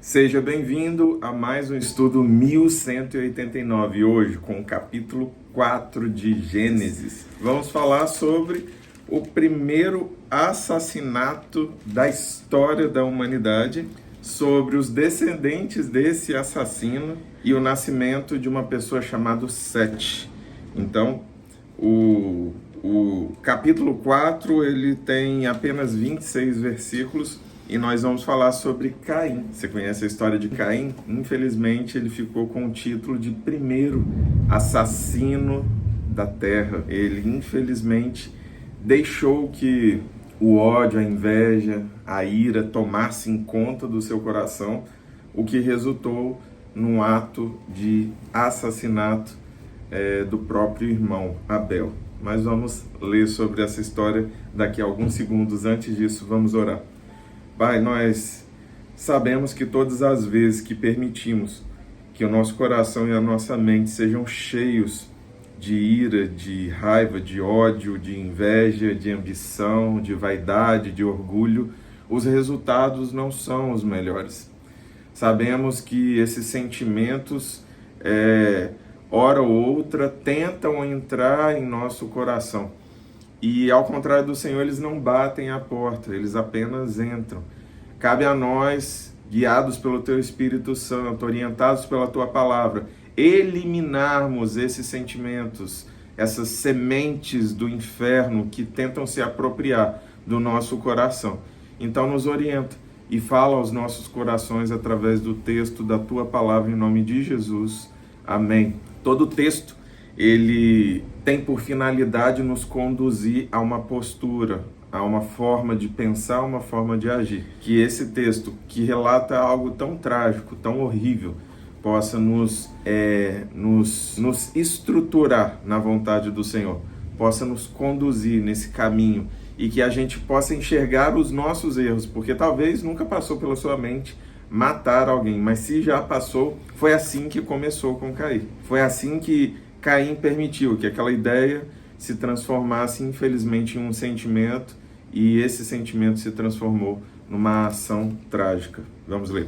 Seja bem-vindo a mais um estudo 1189, hoje com o capítulo 4 de Gênesis. Vamos falar sobre o primeiro assassinato da história da humanidade, sobre os descendentes desse assassino e o nascimento de uma pessoa chamada Sete. Então, o capítulo 4 ele tem apenas 26 versículos, e nós vamos falar sobre Caim. Você conhece a história de Caim? Infelizmente, ele ficou com o título de primeiro assassino da terra. Ele, infelizmente, deixou que o ódio, a inveja, a ira tomassem conta do seu coração, o que resultou num ato de assassinato do próprio irmão Abel. Mas vamos ler sobre essa história daqui a alguns segundos. Antes disso, vamos orar. Pai, nós sabemos que todas as vezes que permitimos que o nosso coração e a nossa mente sejam cheios de ira, de raiva, de ódio, de inveja, de ambição, de vaidade, de orgulho, os resultados não são os melhores. Sabemos que esses sentimentos, hora ou outra, tentam entrar em nosso coração. E, ao contrário do Senhor, eles não batem a porta, eles apenas entram. Cabe a nós, guiados pelo Teu Espírito Santo, orientados pela Tua Palavra, eliminarmos esses sentimentos, essas sementes do inferno que tentam se apropriar do nosso coração. Então, nos orienta e fala aos nossos corações através do texto da Tua Palavra, em nome de Jesus. Amém. Todo texto, ele tem por finalidade nos conduzir a uma postura, a uma forma de pensar, uma forma de agir. Que esse texto, que relata algo tão trágico, tão horrível, possa nos estruturar na vontade do Senhor, possa nos conduzir nesse caminho e que a gente possa enxergar os nossos erros, porque talvez nunca passou pela sua mente matar alguém, mas se já passou, foi assim que começou com Caim. Foi assim que Caim permitiu que aquela ideia se transformasse, infelizmente, em um sentimento, e esse sentimento se transformou numa ação trágica. Vamos ler.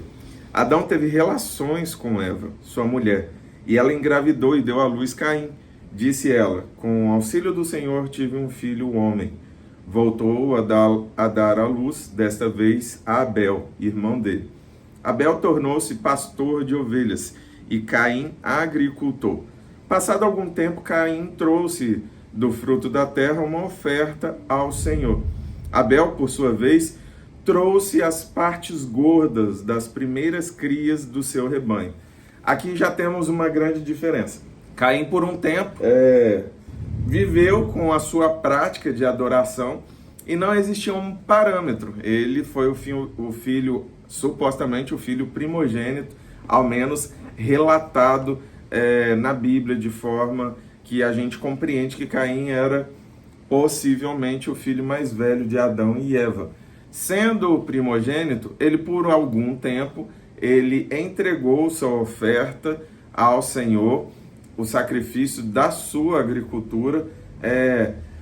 Adão teve relações com Eva, sua mulher, e ela engravidou e deu à luz Caim. Disse ela: com o auxílio do Senhor tive um filho, homem. Voltou a dar à luz, desta vez, a Abel, irmão dele. Abel tornou-se pastor de ovelhas, e Caim agricultor. Passado algum tempo, Caim trouxe do fruto da terra uma oferta ao Senhor. Abel, por sua vez, trouxe as partes gordas das primeiras crias do seu rebanho. Aqui já temos uma grande diferença. Caim, por um tempo, viveu com a sua prática de adoração e não existia um parâmetro. Ele foi o filho, supostamente o filho primogênito, ao menos relatado na Bíblia, de forma que a gente compreende que Caim era possivelmente o filho mais velho de Adão e Eva. Sendo o primogênito, ele por algum tempo ele entregou sua oferta ao Senhor, o sacrifício da sua agricultura,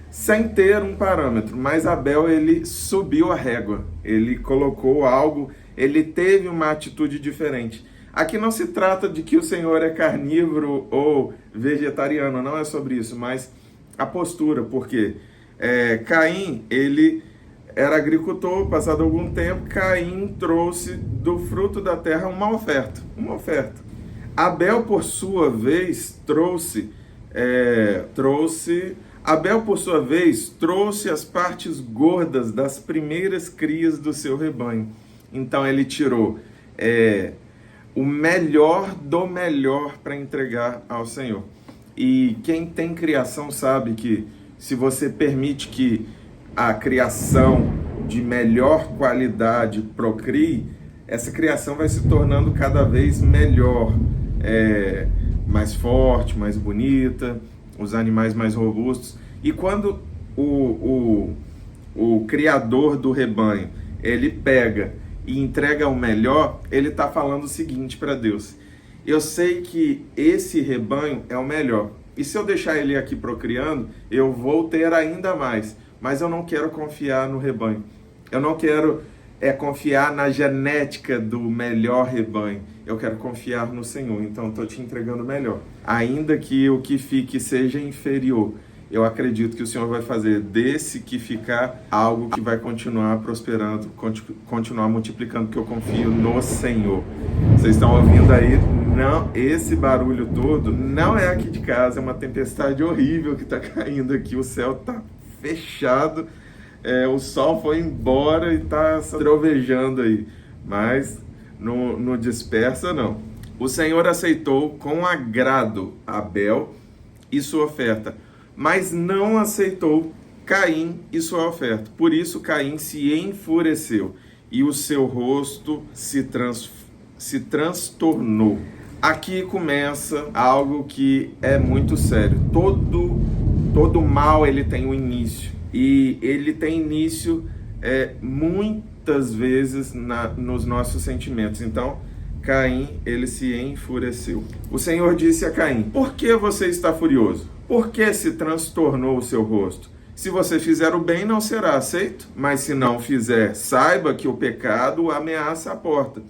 sem ter um parâmetro. Mas Abel, ele subiu a régua, ele colocou algo, ele teve uma atitude diferente. Aqui não se trata de que o Senhor é carnívoro ou vegetariano, não é sobre isso, mas a postura, porque Caim, ele era agricultor, passado algum tempo, Caim trouxe do fruto da terra uma oferta. Abel, por sua vez, trouxe as partes gordas das primeiras crias do seu rebanho. Então ele tirou o melhor do melhor para entregar ao Senhor. E quem tem criação sabe que se você permite que a criação de melhor qualidade procrie, essa criação vai se tornando cada vez melhor, mais forte, mais bonita, os animais mais robustos. E quando o criador do rebanho, ele pega e entrega o melhor, ele está falando o seguinte para Deus: eu sei que esse rebanho é o melhor, e se eu deixar ele aqui procriando, eu vou ter ainda mais, mas eu não quero confiar no rebanho, eu não quero é confiar na genética do melhor rebanho. Eu quero confiar no Senhor, então estou te entregando o melhor. Ainda que o que fique seja inferior, eu acredito que o Senhor vai fazer desse que ficar algo que vai continuar prosperando, continuar multiplicando, porque eu confio no Senhor. Vocês estão ouvindo aí? Não, esse barulho todo não é aqui de casa, é uma tempestade horrível que está caindo aqui, o céu está fechado, o sol foi embora e está trovejando aí, mas não dispersa não. O Senhor aceitou com agrado Abel e sua oferta, mas não aceitou Caim e sua oferta. Por isso Caim se enfureceu e o seu rosto se transtornou. Aqui começa algo que é muito sério. Todo mal ele tem um início. E ele tem início muitas vezes nos nossos sentimentos. Então, Caim, ele se enfureceu. O Senhor disse a Caim: por que você está furioso? Por que se transtornou o seu rosto? Se você fizer o bem, não será aceito. Mas se não fizer, saiba que o pecado ameaça a porta.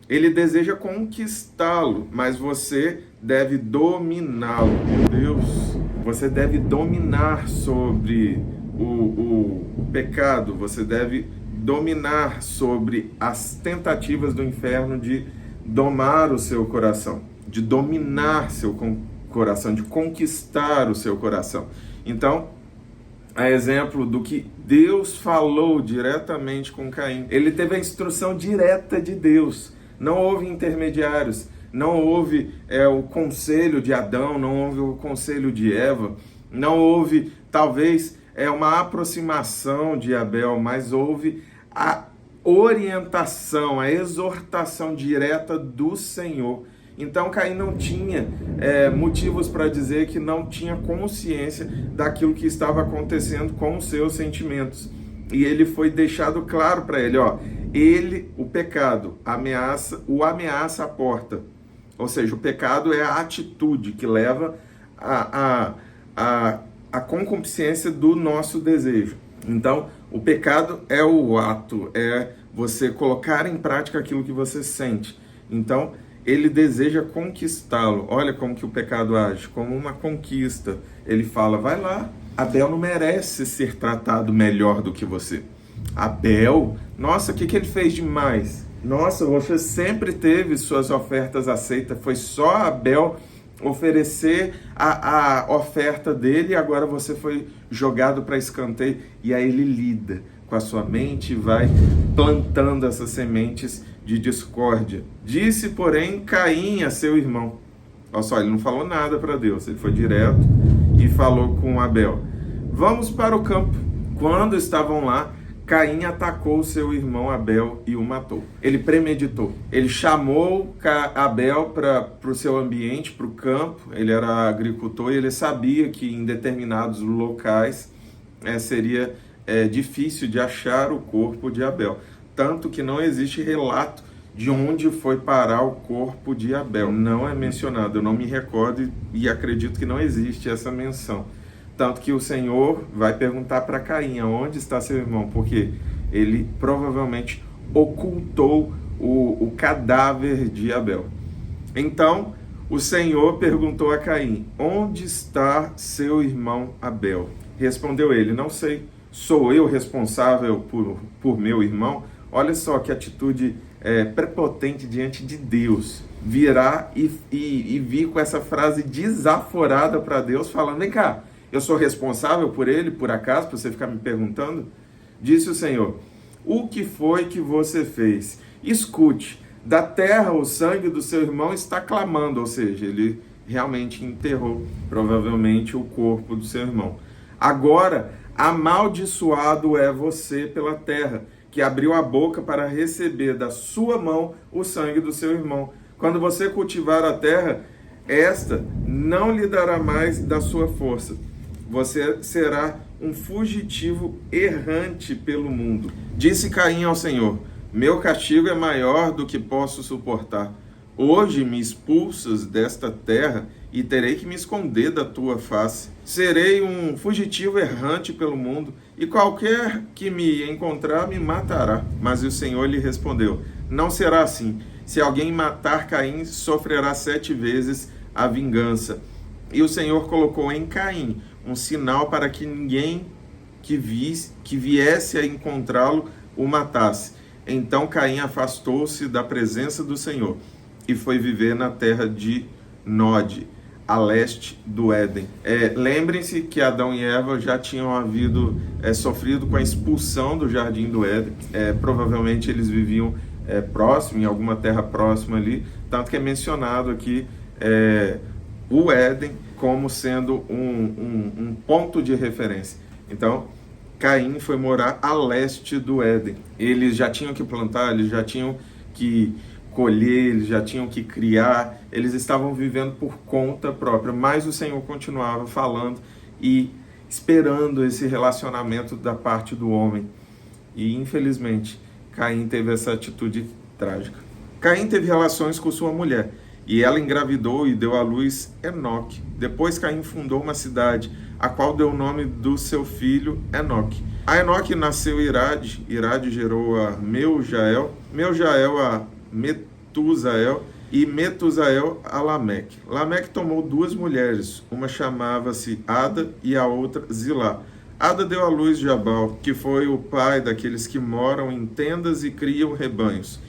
Ele deseja conquistá-lo, mas você deve dominá-lo. Meu Deus, você deve dominar sobre o pecado, você deve dominar sobre as tentativas do inferno de domar o seu coração, de dominar seu coração, de conquistar o seu coração. Então, a exemplo do que Deus falou diretamente com Caim, ele teve a instrução direta de Deus. Não houve intermediários, não houve o conselho de Adão, não houve o conselho de Eva, não houve, talvez, uma aproximação de Abel, mas houve a orientação, a exortação direta do Senhor. Então Caim não tinha motivos para dizer que não tinha consciência daquilo que estava acontecendo com os seus sentimentos. E ele foi deixado claro para ele, o pecado ameaça à porta. Ou seja, o pecado é a atitude que leva a concupiscência do nosso desejo. Então, o pecado é o ato, é você colocar em prática aquilo que você sente. Então, ele deseja conquistá-lo. Olha como que o pecado age, como uma conquista. Ele fala, vai lá, Abel não merece ser tratado melhor do que você. Abel, nossa, o que ele fez demais? Nossa, você sempre teve suas ofertas aceitas, foi só Abel oferecer a oferta dele e agora você foi jogado para escanteio. E aí ele lida com a sua mente e vai plantando essas sementes de discórdia. Disse, porém, Caim a seu irmão. Olha só, ele não falou nada para Deus, ele foi direto e falou com Abel. Vamos para o campo. Quando estavam lá, Caim atacou seu irmão Abel e o matou. Ele premeditou. Ele chamou Abel para o seu ambiente, para o campo. Ele era agricultor e ele sabia que em determinados locais seria difícil de achar o corpo de Abel. Tanto que não existe relato de onde foi parar o corpo de Abel. Não é mencionado. Eu não me recordo e acredito que não existe essa menção. Tanto que o Senhor vai perguntar para Caim, onde está seu irmão? Porque ele provavelmente ocultou o cadáver de Abel. Então, o Senhor perguntou a Caim, onde está seu irmão Abel? Respondeu ele, não sei, sou eu responsável por meu irmão? Olha só que atitude prepotente diante de Deus. Virá e vir com essa frase desaforada para Deus, falando, vem cá, eu sou responsável por ele, por acaso, para você ficar me perguntando? Disse o Senhor, o que foi que você fez? Escute, da terra o sangue do seu irmão está clamando, ou seja, ele realmente enterrou, provavelmente, o corpo do seu irmão. Agora, amaldiçoado é você pela terra, que abriu a boca para receber da sua mão o sangue do seu irmão. Quando você cultivar a terra, esta não lhe dará mais da sua força. Você será um fugitivo errante pelo mundo. Disse Caim ao Senhor, meu castigo é maior do que posso suportar. Hoje me expulsas desta terra e terei que me esconder da tua face. Serei um fugitivo errante pelo mundo, e qualquer que me encontrar me matará. Mas o Senhor lhe respondeu: não será assim. Se alguém matar Caim, sofrerá 7 vezes a vingança. E o Senhor colocou em Caim um sinal para que ninguém que viesse a encontrá-lo o matasse. Então Caim afastou-se da presença do Senhor e foi viver na terra de Nod, a leste do Éden. Lembrem-se que Adão e Eva já tinham sofrido com a expulsão do jardim do Éden. Provavelmente eles viviam próximo, em alguma terra próxima ali, tanto que é mencionado aqui o Éden como sendo um ponto de referência. Então, Caim foi morar a leste do Éden. Eles já tinham que plantar, eles já tinham que colher, eles já tinham que criar, eles estavam vivendo por conta própria, mas o Senhor continuava falando e esperando esse relacionamento da parte do homem. E, infelizmente, Caim teve essa atitude trágica. Caim teve relações com sua mulher, e ela engravidou e deu à luz Enoque. Depois Caim fundou uma cidade, a qual deu o nome do seu filho Enoque. A Enoque nasceu Irade, Irade gerou a Meujael, Meujael a Metusael, e Metusael a Lameque. Lameque tomou 2 mulheres, uma chamava-se Ada e a outra Zilá. Ada deu à luz Jabal, que foi o pai daqueles que moram em tendas e criam rebanhos.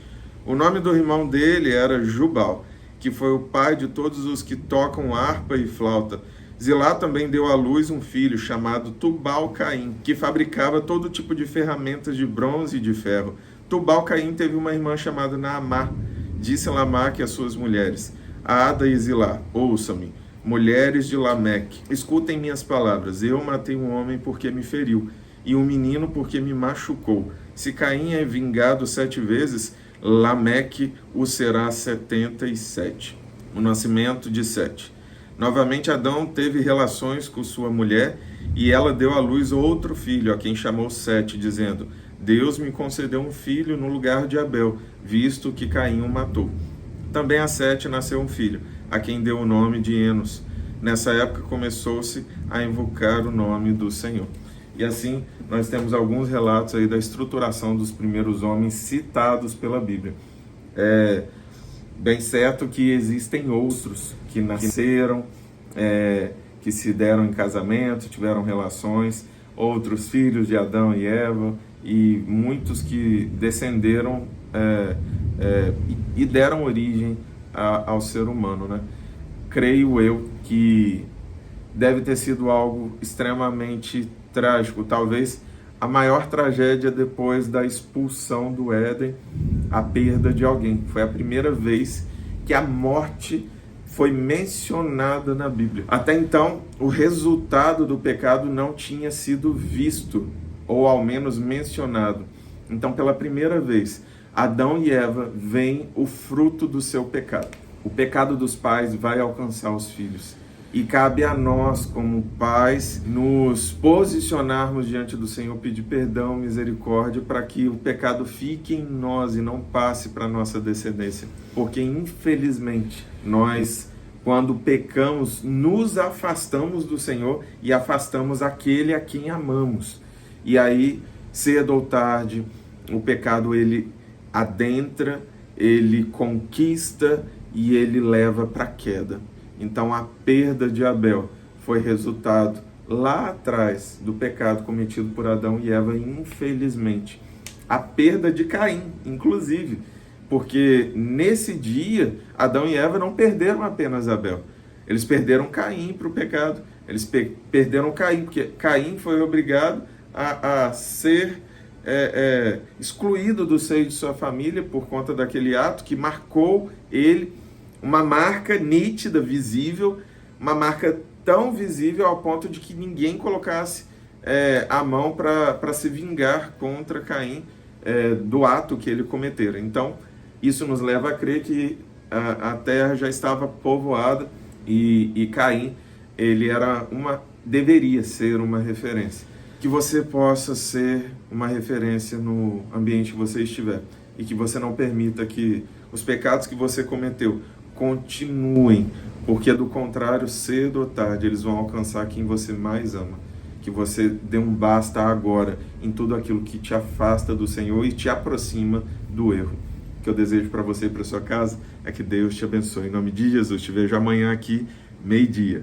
O nome do irmão dele era Jubal, que foi o pai de todos os que tocam harpa e flauta. Zilá também deu à luz um filho chamado Tubal-Caim, que fabricava todo tipo de ferramentas de bronze e de ferro. Tubal-Caim teve uma irmã chamada Naamá. Disse Lameque às suas mulheres: Ada e Zilá, ouçam-me, mulheres de Lameque, escutem minhas palavras. Eu matei um homem porque me feriu, e um menino porque me machucou. Se Caim é vingado 7 vezes, Lameque o será 77. O nascimento de Sete. Novamente Adão teve relações com sua mulher, e ela deu à luz outro filho, a quem chamou Sete, dizendo: Deus me concedeu um filho no lugar de Abel, visto que Caim o matou. Também a Sete nasceu um filho, a quem deu o nome de Enos. Nessa época começou-se a invocar o nome do Senhor. E assim, nós temos alguns relatos aí da estruturação dos primeiros homens citados pela Bíblia. Bem certo que existem outros que nasceram, que se deram em casamento, tiveram relações, outros filhos de Adão e Eva, e muitos que descenderam e deram origem ao ser humano, né? Creio eu que deve ter sido algo extremamente trágico, talvez a maior tragédia depois da expulsão do Éden, a perda de alguém. Foi a primeira vez que a morte foi mencionada na Bíblia. Até então, o resultado do pecado não tinha sido visto, ou ao menos mencionado. Então, pela primeira vez, Adão e Eva veem o fruto do seu pecado. O pecado dos pais vai alcançar os filhos. E cabe a nós, como pais, nos posicionarmos diante do Senhor, pedir perdão, misericórdia, para que o pecado fique em nós e não passe para a nossa descendência. Porque, infelizmente, nós, quando pecamos, nos afastamos do Senhor e afastamos aquele a quem amamos. E aí, cedo ou tarde, o pecado, ele adentra, ele conquista e ele leva para a queda. Então, a perda de Abel foi resultado lá atrás do pecado cometido por Adão e Eva, infelizmente. A perda de Caim, inclusive, porque nesse dia, Adão e Eva não perderam apenas Abel. Eles perderam Caim para o pecado. Eles perderam Caim, porque Caim foi obrigado a ser excluído do seio de sua família por conta daquele ato que marcou ele. Uma marca nítida, visível, uma marca tão visível ao ponto de que ninguém colocasse a mão para se vingar contra Caim do ato que ele cometera. Então, isso nos leva a crer que a terra já estava povoada e Caim, ele deveria ser uma referência. Que você possa ser uma referência no ambiente que você estiver e que você não permita que os pecados que você cometeu, continuem, porque do contrário, cedo ou tarde, eles vão alcançar quem você mais ama. Que você dê um basta agora em tudo aquilo que te afasta do Senhor e te aproxima do erro. O que eu desejo para você e para sua casa é que Deus te abençoe. Em nome de Jesus, te vejo amanhã aqui, meio-dia.